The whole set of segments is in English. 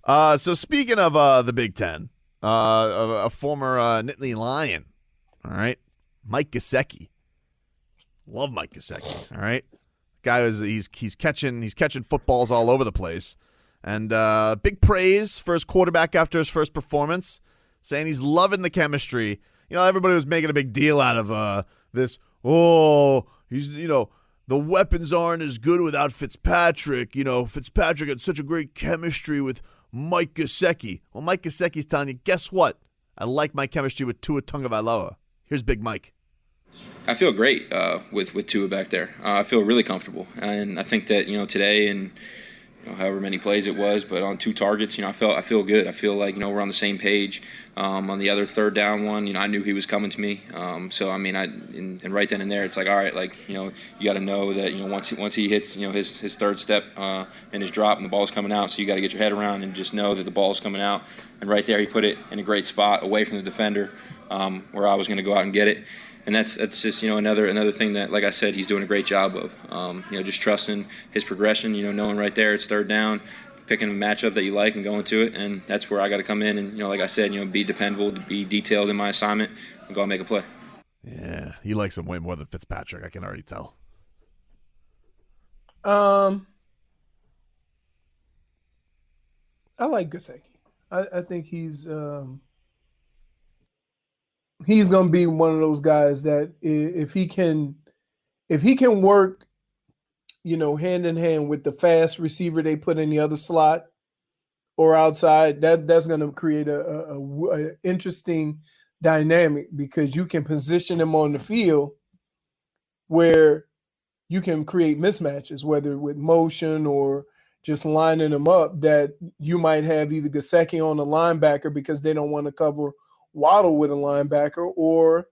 So speaking of the Big Ten, a former Nittany Lion, all right, Mike Gesicki. Love Mike Gesicki, all right. Guy is he's catching footballs all over the place, and big praise for his quarterback after his first performance, saying he's loving the chemistry. You know, everybody was making a big deal out of this. Oh, the weapons aren't as good without Fitzpatrick. You know, Fitzpatrick had such a great chemistry with Mike Gesicki. Well, Mike Gesicki's telling you, guess what? I like my chemistry with Tua Tagovailoa. Here's Big Mike. I feel great with Tua back there. I feel really comfortable, and I think that today and however many plays it was, but on 2 targets, I feel good. I feel like we're on the same page. On the other third down one, I knew he was coming to me. So I mean, and right then and there, it's like, all right, like you got to know that once he hits his third step and his drop and the ball's coming out, so you got to get your head around and just know that the ball's coming out. And right there, he put it in a great spot away from the defender, where I was going to go out and get it. And that's just another thing that, like I said, he's doing a great job of. Just trusting his progression. Knowing right there it's third down, picking a matchup that you like and going to it, and that's where I got to come in and like I said, be dependable, be detailed in my assignment, and go out and make a play. Yeah, he likes him way more than Fitzpatrick. I can already tell. I like Gesicki. I think he's going to be one of those guys that if he can work, hand in hand with the fast receiver they put in the other slot or outside, that's going to create a interesting dynamic, because you can position him on the field where you can create mismatches, whether with motion or just lining them up, that you might have either Gesicki on the linebacker because they don't want to cover Waddle with a linebacker, or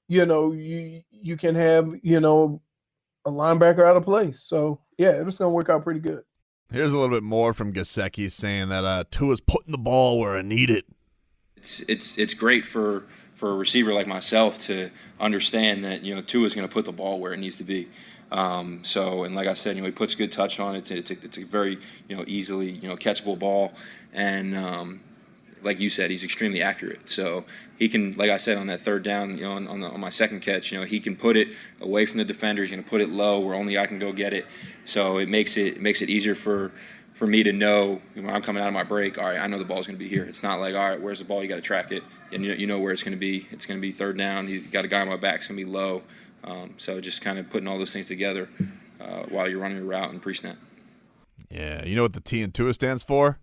you can have a linebacker out of place. So yeah, it's going to work out pretty good. Here's a little bit more from Gesicki, saying that Tua's putting the ball where I need it. It's great for a receiver like myself to understand that Tua's going to put the ball where it needs to be. And like I said, he puts good touch on it. It's a very easily catchable ball, and like you said, he's extremely accurate. So he can, like I said, on that third down, on my second catch, he can put it away from the defender. He's going to put it low where only I can go get it. So it makes it easier for me to know when I'm coming out of my break. All right, I know the ball's going to be here. It's not like, all right, where's the ball? You got to track it, and you know where it's going to be. It's going to be third down. He's got a guy on my back. It's going to be low. So just kind of putting all those things together while you're running your route and pre-snap. Yeah, you know what the T in Tua stands for?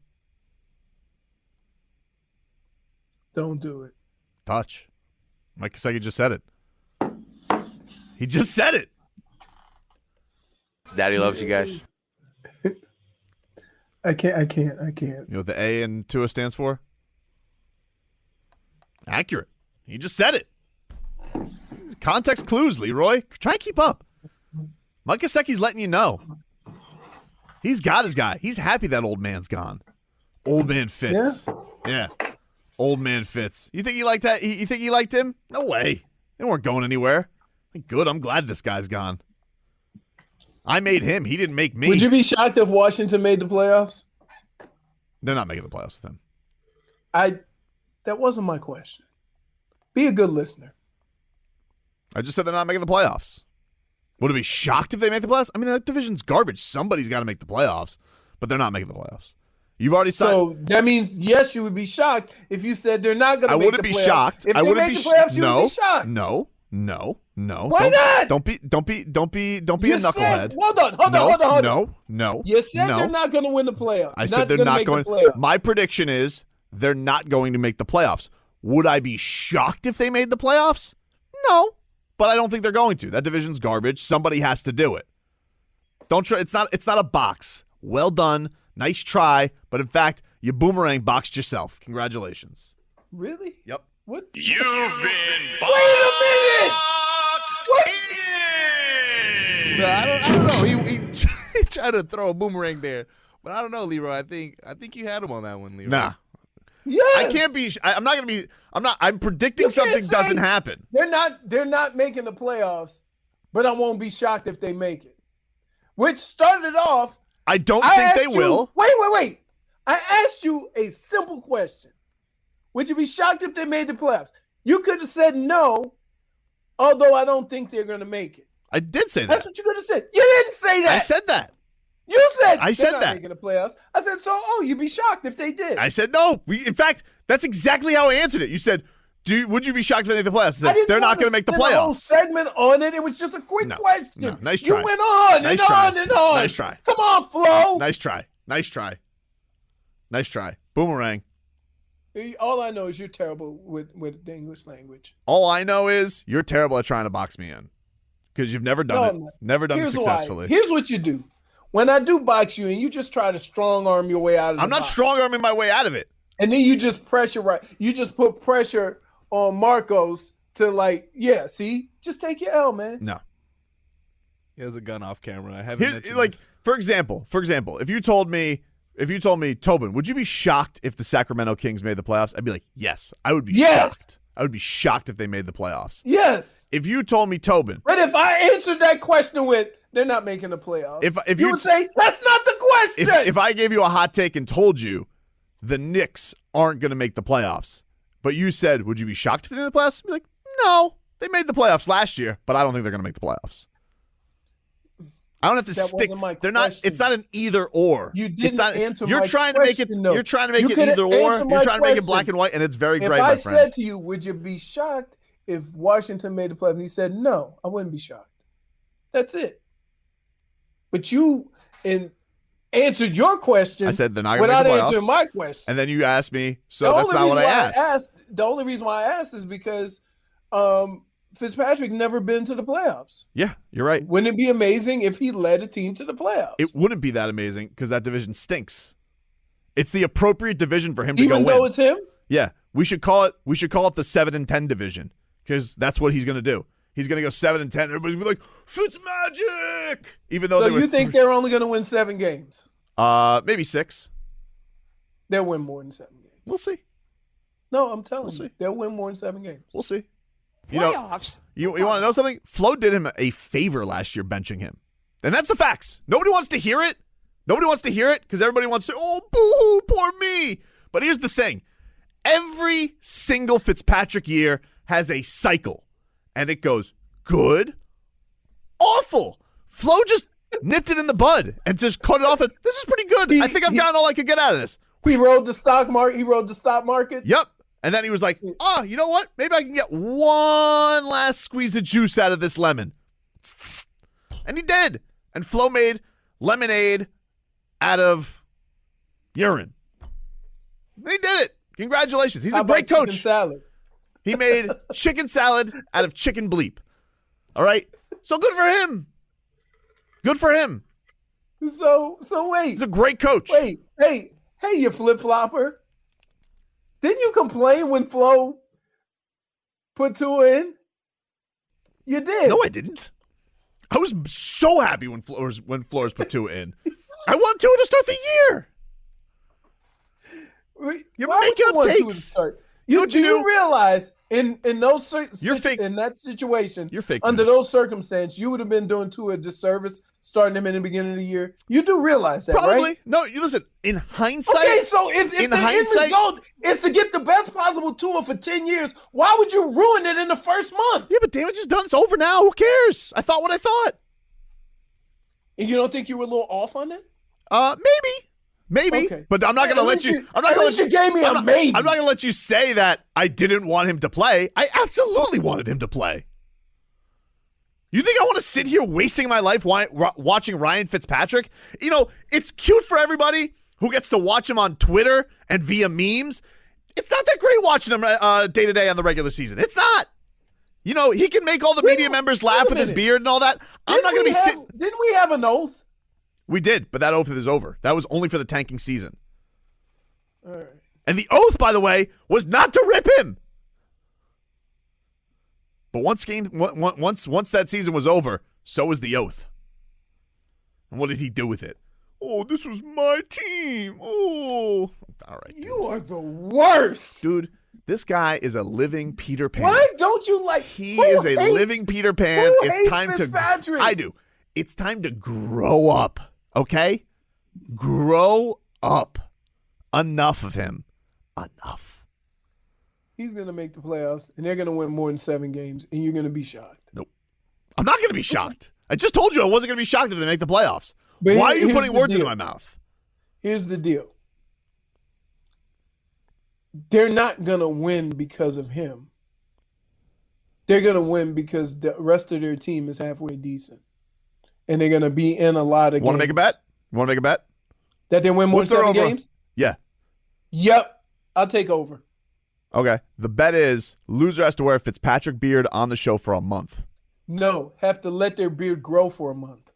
Don't do it. Touch. Mike Gesicki just said it. He just said it. Daddy loves you guys. I can't. You know what the A in Tua stands for? Accurate. He just said it. Context clues, Leroy. Try and keep up. Mike Gesicki's letting you know. He's got his guy. He's happy that old man's gone. Old man Fitz. Yeah. Old man Fitz. You think he liked that? You think he liked him? No way. They weren't going anywhere. Good. I'm glad this guy's gone. I made him. He didn't make me. Would you be shocked if Washington made the playoffs? They're not making the playoffs with him. That wasn't my question. Be a good listener. I just said they're not making the playoffs. Would it be shocked if they make the playoffs? I mean, that division's garbage. Somebody's got to make the playoffs, but they're not making the playoffs. You've already signed. So that means, yes, you would be shocked if you said they're not going to make the playoffs. I wouldn't be shocked. If I they wouldn't make be the playoffs, you no, would be shocked. No. Why not? Don't be a knucklehead. Hold on. No. You said they're not going to win the playoffs. I said they're not going. My prediction is they're not going to make the playoffs. Would I be shocked if they made the playoffs? No, but I don't think they're going to. That division's garbage. Somebody has to do it. Don't try. It's not a box. Well done. Nice try. But in fact, you boomerang boxed yourself. Congratulations. Really? Yep. What? You've been Wait a minute. What? I don't know. He tried to throw a boomerang there, but I don't know, Leroy. I think you had him on that one, Leroy. Nah. Yes. I can't be. I'm not going to be. I'm predicting something doesn't happen. They're not making the playoffs, but I won't be shocked if they make it. Which started off. I don't think they will. Wait. I asked you a simple question. Would you be shocked if they made the playoffs? You could have said no, although I don't think they're going to make it. I did say that. That's what you could have said. You didn't say that. I said that. You said I said they're not that. making the playoffs. I said, you'd be shocked if they did. I said no. In fact, that's exactly how I answered it. You said, would you be shocked if they made the playoffs? I said, they're not going to make the playoffs. A whole segment on it. It was just a quick question. No. Nice try. You went on nice and try. on and on. Nice try. Come on, Flo. Nice try. Nice try. Nice try. Boomerang. All I know is you're terrible with the English language. All I know is you're terrible at trying to box me in because you've never done it. Never done it successfully. Here's what you do. When I do box you and you just try to strong arm your way out of it. I'm not strong arming my way out of it. And then you just you just put pressure on Marcos to just take your L, man. No. He has a gun off camera. I haven't for example, if you told me, Tobin, would you be shocked if the Sacramento Kings made the playoffs? I'd be like, yes. I would be shocked. I would be shocked if they made the playoffs. Yes. If you told me, Tobin. But if I answered that question with, they're not making the playoffs, if you would say, that's not the question. If I gave you a hot take and told you the Knicks aren't going to make the playoffs, but you said, would you be shocked if they made the playoffs? I'd be like, no. They made the playoffs last year, but I don't think they're going to make the playoffs. I don't have to stick. They're not. It's not an either or. You didn't answer you're my trying question, to make it. You're trying to make it either or. You're trying to make it black and white, and it's very gray, my friend. If I said to you, would you be shocked if Washington made the playoffs? And you said no, I wouldn't be shocked. That's it. But you answered your question. I said they're not going to make the playoffs without answering my question. And then you asked me, so that's not what I asked. The only reason why I asked is because Fitzpatrick never been to the playoffs. Yeah, you're right. Wouldn't it be amazing if he led a team to the playoffs? It wouldn't be that amazing because that division stinks. It's the appropriate division for him to go win. Even though it's him? Yeah, we should call it the 7-10 division because that's what he's going to do. He's going to go 7-10. Everybody's going to be like, Fitzmagic! Even though you think they're only going to win 7 games? Maybe 6. They'll win more than 7 games. We'll see. No, I'm telling you. They'll win more than 7 games. We'll see. You want to know something? Flo did him a favor last year benching him. And that's the facts. Nobody wants to hear it. Nobody wants to hear it because everybody wants to, oh, boo-hoo, poor me. But here's the thing. Every single Fitzpatrick year has a cycle. And it goes good, awful. Flo just nipped it in the bud and just cut it off. And this is pretty good. I think I've gotten all I could get out of this. He rode the stock market. He rode the stock market. Yep. And then he was like, oh, you know what? Maybe I can get one last squeeze of juice out of this lemon. And he did. And Flo made lemonade out of urine. And he did it. Congratulations. He's a great coach. Salad? He made chicken salad out of chicken bleep. All right? So good for him. Good for him. So wait. He's a great coach. Wait. Hey, you flip-flopper. Didn't you complain when Flo put Tua in? You did. No, I didn't. I was so happy when Flores put Tua in. I want Tua to start the year. You're making up takes. Do you realize in those in that situation, under those circumstances, you would have been doing Tua a disservice starting him in the beginning of the year? You do realize that, probably. Right? No, you listen. In hindsight, okay. So if the end result is to get the best possible Tua for 10 years, why would you ruin it in the first month? Yeah, but damage is done. It's over now. Who cares? I thought what I thought. And you don't think you were a little off on it? Maybe, okay. But I'm not going to let you. I'm not going to let you. Gave me a maybe. I'm not going to let you say that I didn't want him to play. I absolutely wanted him to play. You think I want to sit here wasting my life watching Ryan Fitzpatrick? You know, it's cute for everybody who gets to watch him on Twitter and via memes. It's not that great watching him day to day on the regular season. It's not. You know, he can make all the media members laugh with his beard and all that. I'm not going to be sitting. Didn't we have an oath? We did, but that oath is over. That was only for the tanking season. All right. And the oath, by the way, was not to rip him. But once that season was over, so was the oath. And what did he do with it? Oh, this was my team. Oh, all right. Dude. You are the worst, dude. This guy is a living Peter Pan. Why don't you like? He is a living Peter Pan. It's time Fitzpatrick? I do. It's time to grow up. Okay? Grow up. Enough of him. Enough. He's going to make the playoffs, and they're going to win more than 7 games, and you're going to be shocked. Nope. I'm not going to be shocked. I just told you I wasn't going to be shocked if they make the playoffs. But why are you here's putting the words deal. into my mouth? Here's the deal. They're not going to win because of him. They're going to win because the rest of their team is halfway decent. And they're going to be in a lot of games. Want to make a bet? You want to make a bet? That they win more What's than their 7 over? games? Yeah. Yep. I'll take over. Okay. The bet is loser has to wear a Fitzpatrick beard on the show for a month. No. Have to let their beard grow for a month.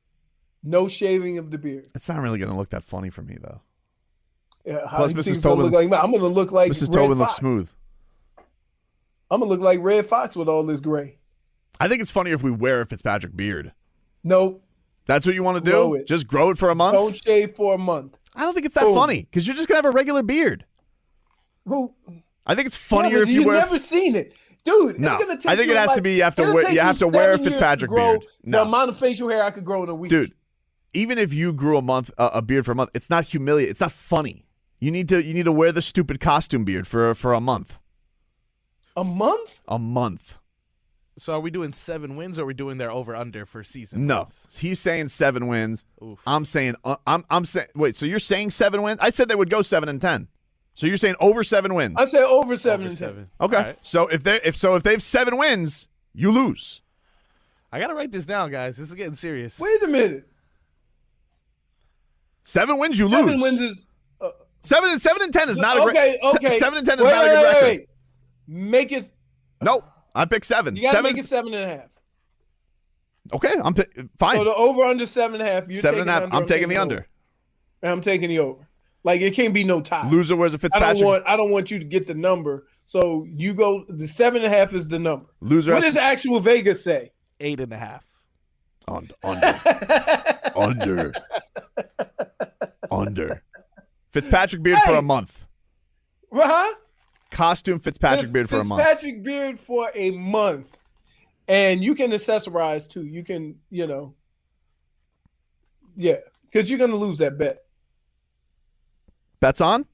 No shaving of the beard. It's not really going to look that funny for me, though. Yeah, how Plus, you think Mrs. it's gonna Tobin, look like? I'm going to look like Mrs. Red Tobin Fox. looks smooth. I'm going to look like Red Fox with all this gray. I think it's funnier if we wear a Fitzpatrick beard. Nope. That's what you want to Grow do? it. Just grow it for a month? Don't shave for a month. I don't think it's that Boom. funny because you're just going to have a regular beard. Who? I think it's funnier Yeah, if you you've wear. never seen it, dude. No, It's gonna take I think you it has to like- be. You have to it'll wear. take You have to wear a 7 years to Fitzpatrick grow beard. The No, amount of facial hair I could grow in a week, dude. Even if you grew a beard for a month, it's not humiliating. It's not funny. You need to wear the stupid costume beard for a month. A month? A month. So are we doing 7 wins or are we doing their over-under for season? No, wins? he's saying 7 wins. Oof. I'm saying I'm saying. Wait, so you're saying 7 wins? I said they would go 7-10. So you're saying over 7 wins? I said over 7 Over and 10. 7. Okay. All right. So if they have 7 wins, you lose. I got to write this down, guys. This is getting serious. Wait a minute. 7 wins, you 7 lose. wins is 7 and 10 is not a great. Okay. 7 and 10 is not a good record. Wait. Make it. Nope. I picked 7. You got to 7. make it 7.5. Okay, fine. So the over under 7.5. You're 7 and taking a half. under, I'm taking the under. And I'm taking the over. Like it can't be no tie. Loser wears a Fitzpatrick. I don't want you to get the number. So you go. The 7.5 is the number. Loser. What has does actual Vegas say? 8.5. Under. Under. Fitzpatrick beard for a month. Huh? Costume Fitzpatrick beard for a month. Fitzpatrick beard for a month. And you can accessorize too. You can, yeah, because you're going to lose that bet. Bets on?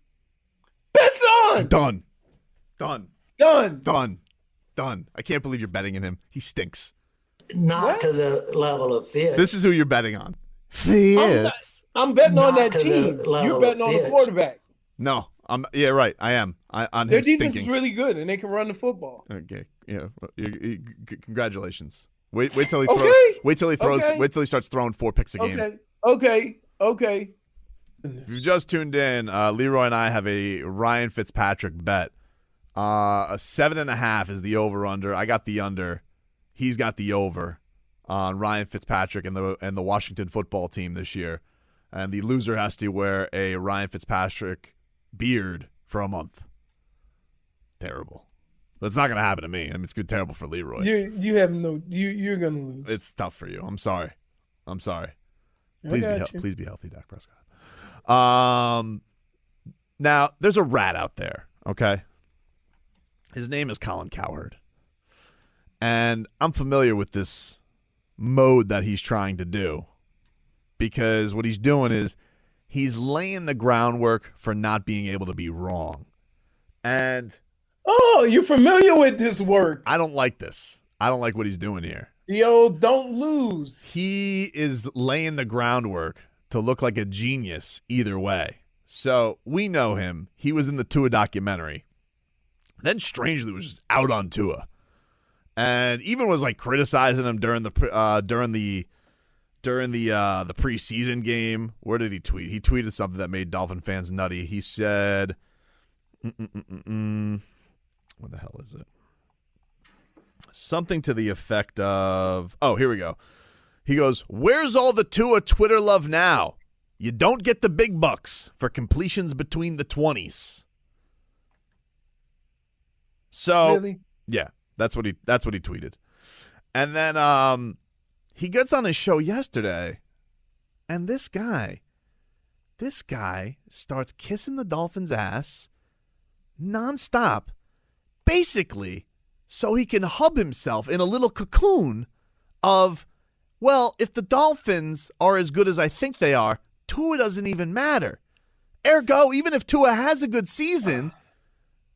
Bet's on. Done. I can't believe you're betting in him. He stinks. Not What? to the level of Fitz. This is who you're betting on. Fitz. I'm betting on Not that to the team. level You're of betting on the Fitz. quarterback. No. Yeah, right. I am. On Their him defense stinking. is really good, and they can run the football. Okay. Yeah. Congratulations. Wait till he Okay. Wait till he throws. Okay. Wait till he starts throwing 4 picks a game. Okay. If you've just tuned in, Leroy and I have a Ryan Fitzpatrick bet. A 7.5 is the over/under. I got the under. He's got the over on Ryan Fitzpatrick and the Washington football team this year. And the loser has to wear a Ryan Fitzpatrick beard for a month. Terrible. But it's not going to happen to me. I mean, it's good, terrible for Leroy. You have no. You're gonna lose. It's tough for you. I'm sorry. I Please got you. please be healthy, Dak Prescott. Now there's a rat out there. Okay. His name is Colin Cowherd, and I'm familiar with this mode that he's trying to do, because what he's doing is he's laying the groundwork for not being able to be wrong, and Oh, you're familiar with this work. I don't like this. I don't like what he's doing here. Yo, don't lose. He is laying the groundwork to look like a genius either way. So we know him. He was in the Tua documentary. Then strangely was just out on Tua, and even was like criticizing him during the preseason game. Where did he tweet? He tweeted something that made Dolphin fans nutty. He said, "What the hell is it?" Something to the effect of, oh, here we go. He goes, "Where's all the Tua Twitter love now? You don't get the big bucks for completions between the 20s." So, Really? yeah, that's what he tweeted. And then he gets on his show yesterday, and this guy starts kissing the Dolphins' ass nonstop, basically so he can hub himself in a little cocoon of, well, if the Dolphins are as good as I think they are, Tua doesn't even matter. Ergo, even if Tua has a good season,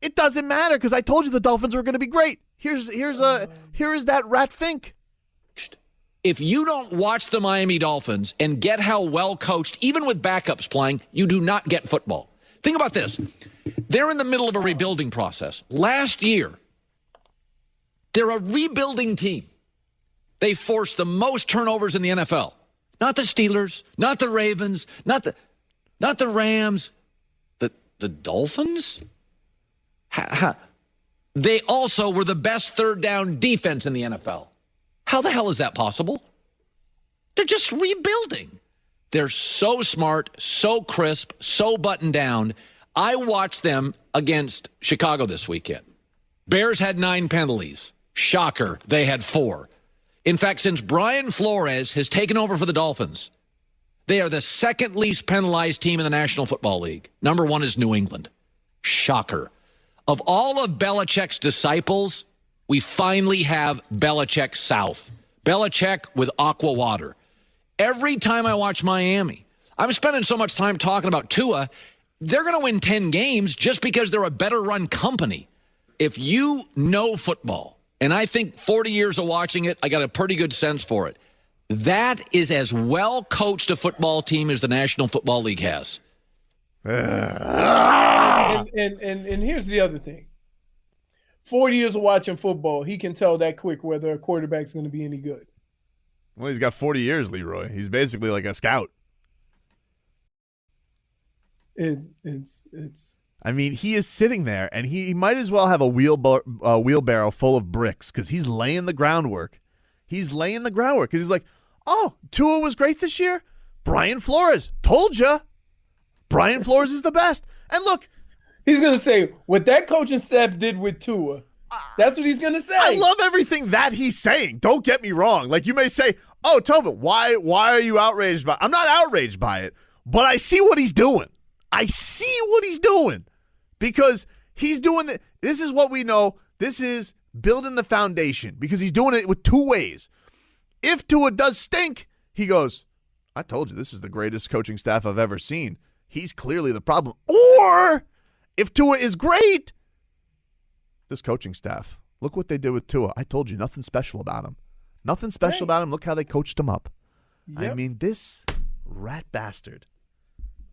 it doesn't matter because I told you the Dolphins were going to be great. Here is that rat Fink. If you don't watch the Miami Dolphins and get how well coached, even with backups playing, you do not get football. Think about this. They're in the middle of a rebuilding process. Last year, they're a rebuilding team. They forced the most turnovers in the NFL. Not the Steelers, not the Ravens, not the Rams, the Dolphins? They also were the best third down defense in the NFL. How the hell is that possible? They're just rebuilding. They're so smart, so crisp, so buttoned down. I watched them against Chicago this weekend. Bears had 9 penalties. Shocker, they had 4. In fact, since Brian Flores has taken over for the Dolphins, they are the second least penalized team in the National Football League. Number 1 is New England. Shocker. Of all of Belichick's disciples, we finally have Belichick South. Belichick with aqua water. Every time I watch Miami, I'm spending so much time talking about Tua, they're going to win 10 games just because they're a better run company. If you know football, and I think 40 years of watching it, I got a pretty good sense for it. That is as well coached a football team as the National Football League has. And here's the other thing. 40 years of watching football, he can tell that quick whether a quarterback's going to be any good. Well, he's got 40 years, Leroy. He's basically like a scout. I mean, he is sitting there, and he might as well have a wheelbarrow full of bricks because he's laying the groundwork. He's laying the groundwork because he's like, oh, Tua was great this year? Brian Flores. Told ya. Brian Flores is the best. And look. He's going to say, what that coaching staff did with Tua, that's what he's going to say. I love everything that he's saying. Don't get me wrong. Like, you may say, oh, Tobin, why are you outraged by it? I'm not outraged by it, but I see what he's doing. I see what he's doing because he's doing this is what we know. This is building the foundation because he's doing it with 2 ways. If Tua does stink, he goes, I told you this is the greatest coaching staff I've ever seen. He's clearly the problem. Or if Tua is great, this coaching staff, look what they did with Tua. I told you nothing special about him. Nothing special about him. Look how they coached him up. Yep. I mean, this rat bastard.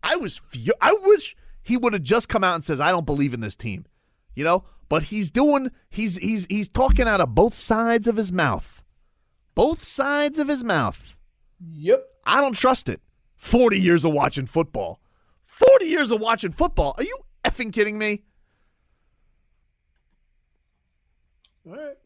I wish he would have just come out and says, I don't believe in this team. You know? But he's talking out of both sides of his mouth. Both sides of his mouth. Yep. I don't trust it. 40 years of watching football. 40 years of watching football. Are you effing kidding me? All right.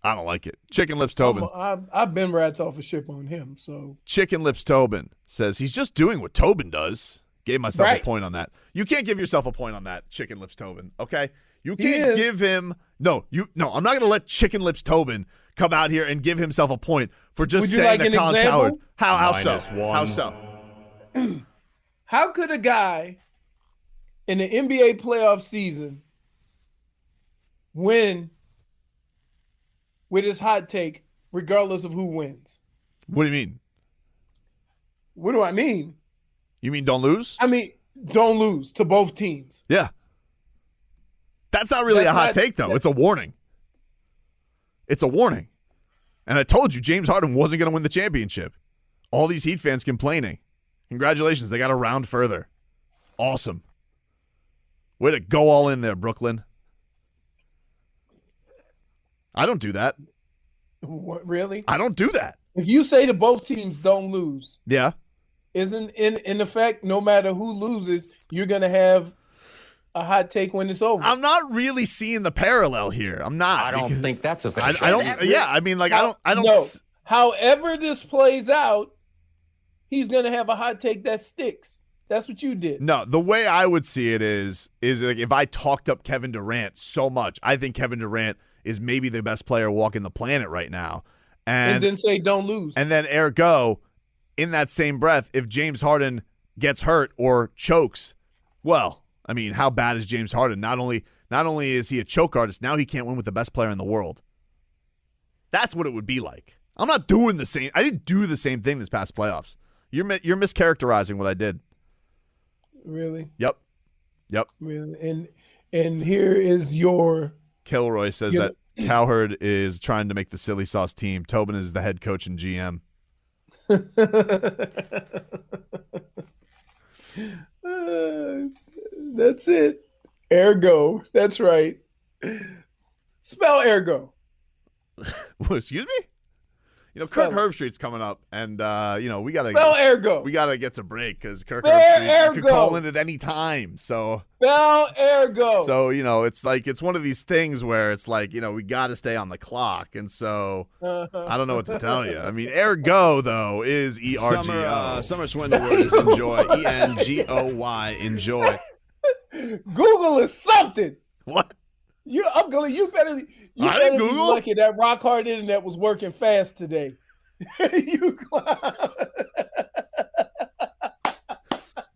I don't like it. Chicken Lips Tobin. I've been rats off a ship on him. So Chicken Lips Tobin says he's just doing what Tobin does. Gave myself a point on that. You can't give yourself a point on that, Chicken Lips Tobin. Okay, you can't give him. No. I'm not going to let Chicken Lips Tobin come out here and give himself a point for just saying that Colin Cowherd. How so? How so? How could a guy in the NBA playoff season win with his hot take, regardless of who wins? What do you mean? What do I mean? You mean don't lose? I mean, don't lose to both teams. Yeah. That's not really a hot take, though. It's a warning. It's a warning. And I told you James Harden wasn't going to win the championship. All these Heat fans complaining. Congratulations. They got a round further. Awesome. Way to go all in there, Brooklyn. I don't do that. What, really? I don't do that. If you say to both teams don't lose, yeah, isn't in effect, no matter who loses, you're going to have a hot take when it's over? I'm not really seeing the parallel here. I'm not. I don't think that's a fair. I don't. Yeah, I mean, like, I don't. No. However this plays out, he's going to have a hot take that sticks. That's what you did. No, the way I would see it is like if I talked up Kevin Durant so much, I think Kevin Durant is maybe the best player walking the planet right now. And then say don't lose. And then ergo, in that same breath, if James Harden gets hurt or chokes, well, I mean, how bad is James Harden? Not only is he a choke artist, now he can't win with the best player in the world. That's what it would be like. I'm not doing the same. I didn't do the same thing this past playoffs. You're mischaracterizing what I did. Really? Yep. Really? And here is your Kilroy says that Cowherd is trying to make the silly sauce team. Tobin is the head coach and GM. That's it. Ergo. That's right. Spell ergo. Excuse me? Spell Kirk Herbstreit's coming up, and we gotta Spell ergo. We gotta get to break because Kirk Spell Herbstreit could ergo. call in at any time. So Spell ergo. So, it's one of these things where it's like, we got to stay on the clock. And so I don't know what to tell you. I mean, ergo, though, is ERGO. Summer swindle word is enjoy. ENGOY, enjoy. Google is something. What? Uncle, you better I didn't be Google. lucky that rock hard internet was working fast today. You